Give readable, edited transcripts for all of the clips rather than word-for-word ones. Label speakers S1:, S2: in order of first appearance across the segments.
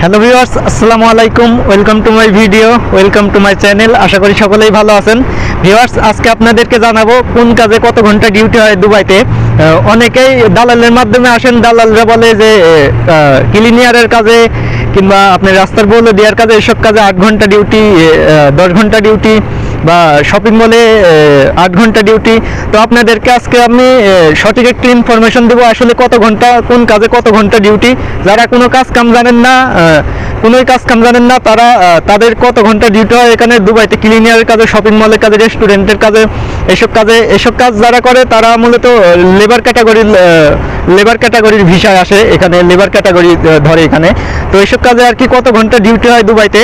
S1: Hello viewers, আসসালামু আলাইকুম। Welcome to my video, welcome to my channel. আশা করি সকলেই ভালো আছেন। ভিউয়ার্স, আজকে আপনাদেরকে জানাবো কোন কাজে কত ঘন্টা ডিউটি হয় দুবাইতে। অনেকেই দালালের মাধ্যমে আসেন। দালালরা বলে যে ক্লিনিয়ারের কাজে কিংবা আপনি রাস্তার বলে দেওয়ার কাজে, এসব কাজে 8 ঘন্টা ডিউটি, 10 ঘন্টা ডিউটি, বা শপিং মলে 8 ঘন্টা ডিউটি। তো আপনাদেরকে আজকে আমি সঠিক একটি ইনফরমেশন দেবো, আসলে কত ঘন্টা কোন কাজে কত ঘন্টা ডিউটি। যারা কোনো কাজ কাম জানেন না, কোনোই কাজ কাম জানেন না, তারা তাদের কত ঘন্টা ডিউটি হয় এখানে দুবাইতে ক্লিনিয়ারের কাজে, শপিং মলের কাজে, রেস্টুরেন্টের কাজে, এসব কাজ যারা করে তারা মূলত লেবার ক্যাটাগরির ভিসায় আসে। এখানে লেবার ক্যাটাগরি ধরে এখানে। তো এসব কাজে আর কি কত ঘন্টা ডিউটি হয় দুবাইতে,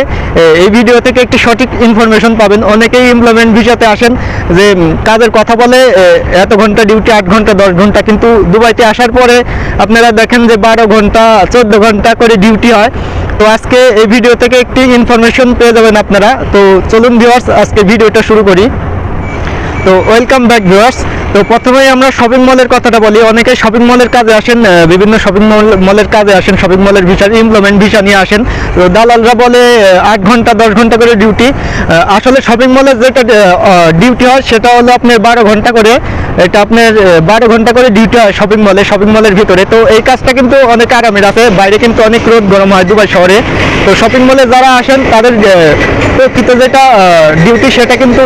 S1: এই ভিডিও থেকে একটি সঠিক ইনফরমেশন পাবেন। অনেকেই এমপ্লয়মেন্ট ভিসাতে আসেন যে কাজের কথা বলে এত ঘন্টা ডিউটি, 8 ঘন্টা, 10 ঘন্টা, কিন্তু দুবাইতে আসার পরে আপনারা দেখেন যে 12 ঘন্টা, 14 ঘন্টা করে ডিউটি হয়। তো আজকে এই ভিডিও থেকে একটি ইনফরমেশন পেয়ে যাবেন আপনারা। তো চলুন ভিউয়ার্স, আজকে ভিডিওটা শুরু করি। তো ওয়েলকাম ব্যাক ভিউয়ার্স। তো প্রথমেই আমরা শপিং মলের কথাটা বলি। অনেকে শপিং মলের কাজে আসেন, বিভিন্ন শপিং মলের কাজে আসেন, শপিং মলের ভিসা, এমপ্লয়মেন্ট ভিসা নিয়ে আসেন। তো দালালরা বলে 8 ঘন্টা, 10 ঘন্টা করে ডিউটি। আসলে শপিং মলের যেটা ডিউটি হয় সেটা হলো আপনার 12 ঘন্টা করে। এটা আপনার 12 ঘন্টা করে ডিউটি হয় শপিং মলের ভিতরে। তো এই কাজটা কিন্তু অনেক আরামের আছে। বাইরে কিন্তু অনেক রোদ গরম হয় দুবাই শহরে। তো শপিং মলে যারা আসেন তাদের প্রকৃত যেটা ডিউটি সেটা কিন্তু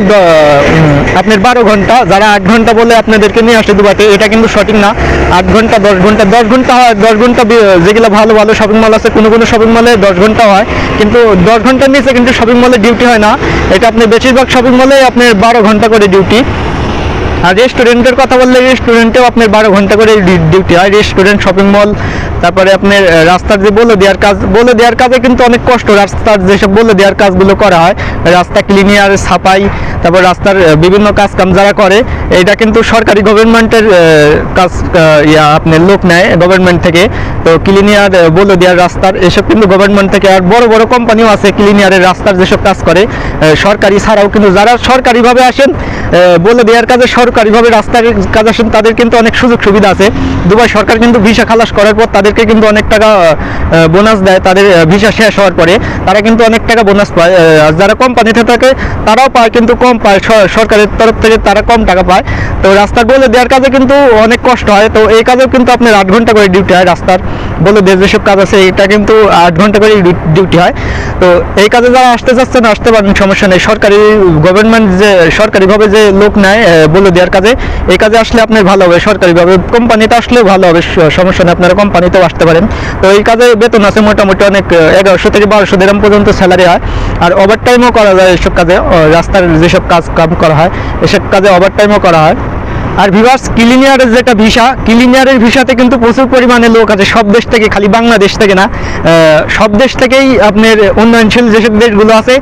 S1: আপনার 12 ঘন্টা। যারা 8 ঘন্টা বলে আপনাদেরকে নিয়ে আসে দুবাইতে, এটা কিন্তু সঠিক না। 8 ঘন্টা, 10 ঘন্টা, 10 ঘন্টা হয়। 10 ঘন্টা যেগুলো ভালো ভালো শপিং মল আছে, কোনো শপিং মলে 10 ঘন্টা হয়, কিন্তু 10 ঘন্টার নিচে কিন্তু শপিং মলে ডিউটি হয় না। এটা আপনি বেশিরভাগ শপিং মলে আপনার 12 ঘন্টা করে ডিউটি। আর রেস্টুরেন্টের কথা বললে, রেস্টুরেন্টেও আপনার 12 ঘন্টা করে ডিউটি হয়। রেস্টুরেন্ট, শপিং মল, তারপরে আপনার রাস্তার যে বলে দেওয়ার কাজে কিন্তু অনেক কষ্ট। রাস্তার যেসব বলে দেওয়ার কাজগুলো করা হয়, রাস্তা ক্লিনিয়ার, সাফাই, তারপর রাস্তার বিভিন্ন কাজ কাম যারা করে, এটা কিন্তু সরকারি গভর্নমেন্টের কাজ। আপনার লোক নেয় গভর্নমেন্ট থেকে। তো ক্লিনিয়ার, বলে দেওয়ার রাস্তার, এসব কিন্তু গভর্নমেন্ট থেকে। আর বড় বড় কোম্পানিও আছে ক্লিনিয়ারের রাস্তার যেসব কাজ করে, সরকারি ছাড়াও কিন্তু যারা সরকারিভাবে আসেন বলে দেওয়ার কাজে, সরকারিভাবে রাস্তার কাজ আসেন, তাদের কিন্তু অনেক সুযোগ সুবিধা আছে। দুবাই সরকার কিন্তু ভিসা খালাস করার পর তাদেরকে কিন্তু অনেক টাকা বোনাস দেয়। তাদের ভিসা শেষ হওয়ার পরে তারা কিন্তু অনেক টাকা বোনাস পায়। আর যারা কোম্পানিতে থাকে তারাও পায়, কিন্তু কম পায়। সরকারের তরফ থেকে তারা কম টাকা পায়। তো রাস্তার বলে দেওয়ার কাজে কিন্তু অনেক কষ্ট হয়। তো এই কাজেও কিন্তু আপনার 8 ঘন্টা করে ডিউটি হয়। রাস্তার বলে দেওয়ার যেসব কাজ আছে, এটা কিন্তু 8 ঘন্টা করে ডিউটি হয়। তো এই কাজে যারা আসতে চাচ্ছেন আসতে পারেন, সমস্যা নেই। গভর্নমেন্ট যে সরকারিভাবে যে লোক নেয় বলে দেওয়ার কাজে, এই কাজে আসলে আপনার ভালো হবে। সরকারিভাবে কোম্পানিতে আসলেও ভালো হবে, সমস্যা নেই, আপনারা কোম্পানিতেও আসতে পারেন। তো এই কাজে বেতন আছে মোটামুটি অনেক, 1100 থেকে 1200 দিরহাম পর্যন্ত স্যালারি হয়। আর ওভারটাইমও করা যায় এসব কাজে। রাস্তার যেসব কাম করা হয় এসব কাজে ওভারটাইমও করা হয়। আর ভিউয়ার্স, ক্লিনিয়ারের যেটা ভিসা, ক্লিনিয়ারের ভিসাতে কিন্তু প্রচুর পরিমাণে লোক আছে সব দেশ থেকে, খালি বাংলাদেশ থেকে না। সব দেশ থেকেই আপনার উন্নয়নশীল যেসব দেশগুলো আছে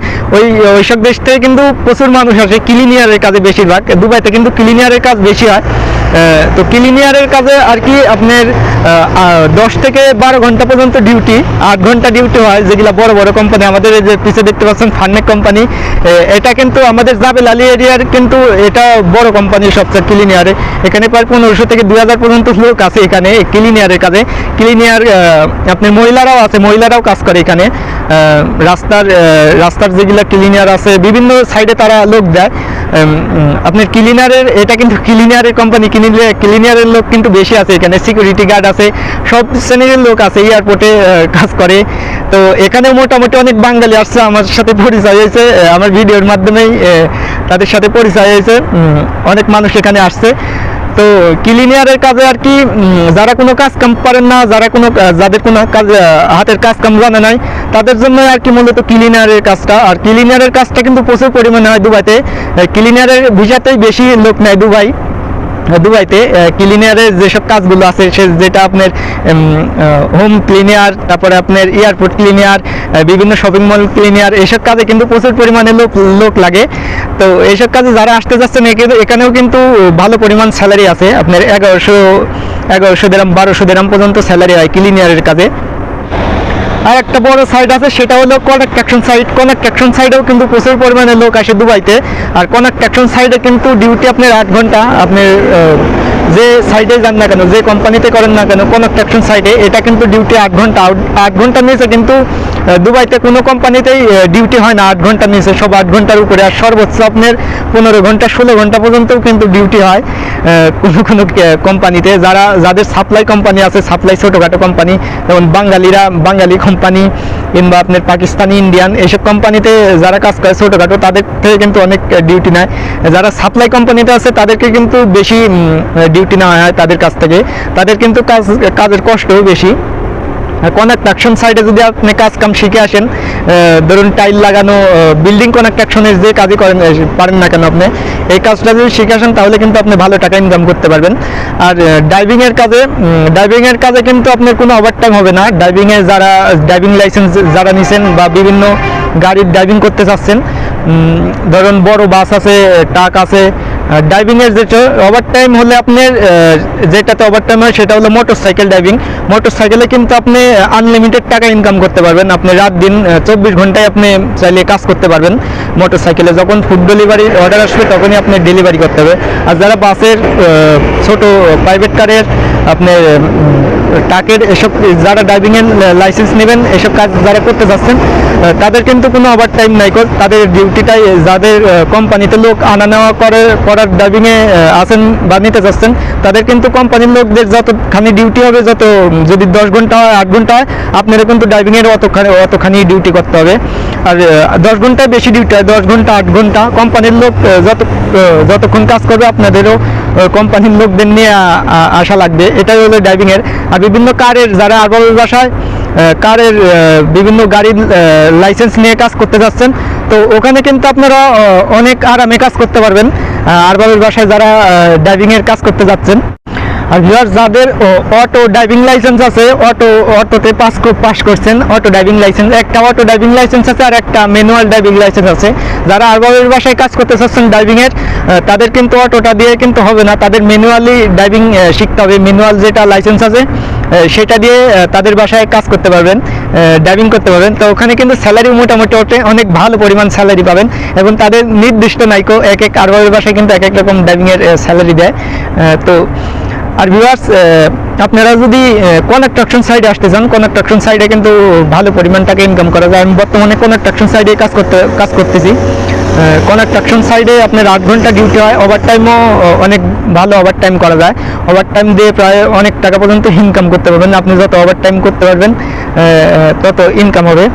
S1: ওইসব দেশ থেকে কিন্তু প্রচুর মানুষ আসে ক্লিনিয়ারের কাজে। বেশিরভাগ দুবাইতে কিন্তু ক্লিনিয়ারের কাজ বেশি হয়। তো ক্লিনিয়ারের কাজে আর কি আপনার 10 থেকে 12 ঘন্টা পর্যন্ত ডিউটি, 8 ঘন্টা ডিউটি হয়। যেগুলো বড় বড় কোম্পানি, আমাদের এই যে পিছিয়ে দেখতে পাচ্ছেন ফার্নেক কোম্পানি, এটা কিন্তু আমাদের জাবেল আলী এরিয়ার কিন্তু এটা বড় কোম্পানি সবচেয়ে ক্লিনিয়ারে। এখানে প্রায় 1500 থেকে 2000 পর্যন্ত লোক আছে এখানে ক্লিনিয়ারের কাজে। ক্লিনিয়ার আপনার মহিলারাও আছে, মহিলারাও কাজ করে এখানে। রাস্তার যেগুলো ক্লিনিয়ার আছে বিভিন্ন সাইডে তারা লোক দেয়। আপনার ক্লিনারের, এটা কিন্তু ক্লিনিয়ারের কোম্পানি, ক্লিনিয়ারের লোক কিন্তু বেশি আছে এখানে। সিকিউরিটি গার্ড আছে, সব শ্রেণীর লোক আছে, এয়ারপোর্টে কাজ করে। তো এখানে মোটামুটি অনেক বাঙালি আসছে, আমার সাথে পরিচয় হয়েছে, আমার ভিডিওর মাধ্যমেই তাদের সাথে পরিচয় হয়েছে। অনেক মানুষ এখানে আসছে। তো ক্লিনিয়ারের কাজে আর কি যারা কোনো কাজ কাম পারেন না, যাদের কোনো কাজ হাতের কাজ কাম জানে নাই, তাদের জন্য আর কি মূলত ক্লিনিয়ারের কাজটা। আর ক্লিনিয়ারের কাজটা কিন্তু প্রচুর পরিমাণে হয় দুবাইতে। ক্লিনিয়ারের ভিসাতেই বেশি লোক নেয় দুবাইতে। ক্লিনিয়ারের যেসব কাজগুলো আছে, যেটা আপনার হোম ক্লিনিয়ার, তারপরে আপনার এয়ারপোর্ট ক্লিনিয়ার, বিভিন্ন শপিং মল ক্লিনিয়ার, এসব কাজে কিন্তু প্রচুর পরিমাণে লোক লাগে। তো এইসব কাজে যারা আসতে যাচ্ছেন এখানেও কিন্তু ভালো পরিমাণ স্যালারি আছে। আপনার 1100 দিরহাম, 1200 দিরহাম পর্যন্ত স্যালারি হয় ক্লিনিয়ারের কাজে। আর একটা বড় সাইড আছে, সেটা হলো কনস্ট্রাকশন সাইড। কনস্ট্রাকশন সাইডেও কিন্তু প্রচুর পরিমাণে লোক আসে দুবাইতে। আর কনস্ট্রাকশন সাইডে কিন্তু ডিউটি আপনার 8 ঘন্টা। আপনার যে সাইডে যান না কেন, যে কোম্পানিতে করেন না কেন কনস্ট্রাকশন সাইডে, এটা কিন্তু ডিউটি 8 ঘন্টা। 8 ঘন্টার নিচে কিন্তু দুবাইতে কোনো কোম্পানিতেই ডিউটি হয় না 8 ঘন্টার নিচে, সব 8 ঘন্টার উপরে। আর সর্বোচ্চ আপনার 15 ঘন্টা 16 ঘন্টা পর্যন্তও কিন্তু ডিউটি হয় কোনো কোনো কোম্পানিতে। যাদের সাপ্লাই কোম্পানি আছে, সাপ্লাই ছোটোখাটো কোম্পানি, যেমন বাঙালি কোম্পানি কিংবা আপনার পাকিস্তানি, ইন্ডিয়ান, এইসব কোম্পানিতে যারা কাজ করে ছোটোখাটো, তাদের থেকে কিন্তু অনেক ডিউটি নেয়। যারা সাপ্লাই কোম্পানিতে আছে তাদেরকে কিন্তু বেশি ডিউটি নেওয়া হয় তাদের কাছ থেকে, তাদের কিন্তু কাজের কষ্টও বেশি। কনস্ট্রাকশন সাইডে যদি আপনি কাজ কাম শিখে আসেন, ধরুন টাইল লাগানো, বিল্ডিং কনস্ট্রাকশনের যে কাজই করেন পারেন না কেন, আপনি এই কাজটা যদি শিখে আসেন তাহলে কিন্তু আপনি ভালো টাকা ইনকাম করতে পারবেন। আর ড্রাইভিংয়ের কাজে কিন্তু আপনার কোনো ওভারটাইম হবে না। যারা ড্রাইভিং লাইসেন্স যারা নিছেন বা বিভিন্ন গাড়ির ড্রাইভিং করতে চাচ্ছেন, ধরুন বড় বাস আছে, ট্রাক আছে, ড্রাইভিংয়ের যেটা ওভারটাইম হলে আপনার যেটাতে ওভারটাইম হয় সেটা হলো মোটরসাইকেল ড্রাইভিং। মোটরসাইকেলে কিন্তু আপনি আনলিমিটেড টাকা ইনকাম করতে পারবেন। আপনি রাত দিন 24 ঘন্টায় আপনি চাইলে কাজ করতে পারবেন মোটরসাইকেলে। যখন ফুড ডেলিভারির অর্ডার আসবে তখনই আপনি ডেলিভারি করতে হবে। আর যারা বাসের, ছোট প্রাইভেট কারের, আপনার ট্রাকের, এসব যারা ড্রাইভিংয়ের লাইসেন্স নেবেন, এসব কাজ যারা করতে যাচ্ছেন, তাদের কিন্তু কোনো ওভারটাইম নাই। তাদের ডিউটিটাই, যাদের কোম্পানিতে লোক আনা নেওয়া করার ড্রাইভিংয়ে আছেন বা নিতে যাচ্ছেন, তাদের কিন্তু কোম্পানির লোকদের যতখানি ডিউটি হবে, যদি 10 ঘন্টা হয়, 8 ঘন্টা হয়, আপনারা কিন্তু ড্রাইভিংয়ের অতখানি ডিউটি করতে হবে। আর 10 ঘন্টায় বেশি ডিউটি হয়, 10 ঘন্টা 8 ঘন্টা। কোম্পানির লোক যতক্ষণ কাজ করবে আপনাদেরও কোম্পানির লোকদের নিয়ে আসা লাগবে, এটাই হলো ড্রাইভিংয়ের। আর বিভিন্ন কারের, যারা আরবাবের বাসায় কারের বিভিন্ন গাড়ির লাইসেন্স নিয়ে কাজ করতে যাচ্ছেন, তো ওখানে কিন্তু আপনারা অনেক আরামে কাজ করতে পারবেন আরবাবের বাসায় যারা ড্রাইভিংয়ের কাজ করতে যাচ্ছেন। আর ভিউয়ার্স, যাদের অটো ড্রাইভিং লাইসেন্স আছে, অটোতে পাস করছেন, অটো ড্রাইভিং লাইসেন্স, একটা অটো ড্রাইভিং লাইসেন্স আছে আর একটা ম্যানুয়াল ড্রাইভিং লাইসেন্স আছে। যারা আরবাবের বাসায় কাজ করতে চাচ্ছেন ড্রাইভিংয়ের, তাদের কিন্তু অটোটা দিয়ে কিন্তু হবে না, তাদের ম্যানুয়ালি ড্রাইভিং শিখতে হবে। ম্যানুয়াল যেটা লাইসেন্স আছে সেটা দিয়ে তাদের বাসায় কাজ করতে পারবেন, ড্রাইভিং করতে পারবেন। তো ওখানে কিন্তু স্যালারি মোটামুটি অনেক ভালো পরিমাণ স্যালারি পাবেন, এবং তাদের নির্দিষ্ট নাইকো, এক আরবাবের বাসায় কিন্তু এক রকম ড্রাইভিংয়ের স্যালারি দেয়। তো আর ভিউয়ার্স, আপনারা যদি কনস্ট্রাকশন সাইডে আসতে চান, কনস্ট্রাকশন সাইডে কিন্তু ভালো পরিমাণ টাকা ইনকাম করা যায়। আমি বর্তমানে কনস্ট্রাকশন সাইডে কাজ করতেছি। কনস্ট্রাকশন সাইডে আপনার 8 ঘন্টা ডিউটি হয়, ওভারটাইমও অনেক ভালো ওভারটাইম করা যায়। ওভারটাইম দিয়ে প্রায় অনেক টাকা পর্যন্ত ইনকাম করতে পারবেন। আপনি যত ওভারটাইম করতে পারবেন তত ইনকাম হবে।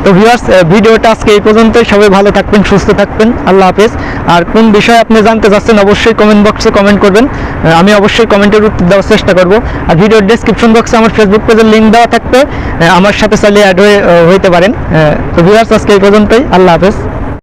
S1: তো ভিউয়ার্স, ভিডিওটা আজকে এই পর্যন্তই। সবাই ভালো থাকবেন, সুস্থ থাকবেন। আল্লাহ হাফেজ। আর কোন বিষয়ে আপনি জানতে চাচ্ছেন অবশ্যই কমেন্ট বক্সে কমেন্ট করবেন, আমি অবশ্যই কমেন্টের উত্তর দেওয়ার চেষ্টা করব। আর ভিডিওর ডেসক্রিপশন বক্সে আমার ফেসবুক পেজের লিঙ্ক দেওয়া থাকবে, আমার সাথে চাইলে অ্যাড হইতে পারেন। তো ভিউয়ার্স, আজকে এই পর্যন্তই। আল্লাহ হাফেজ।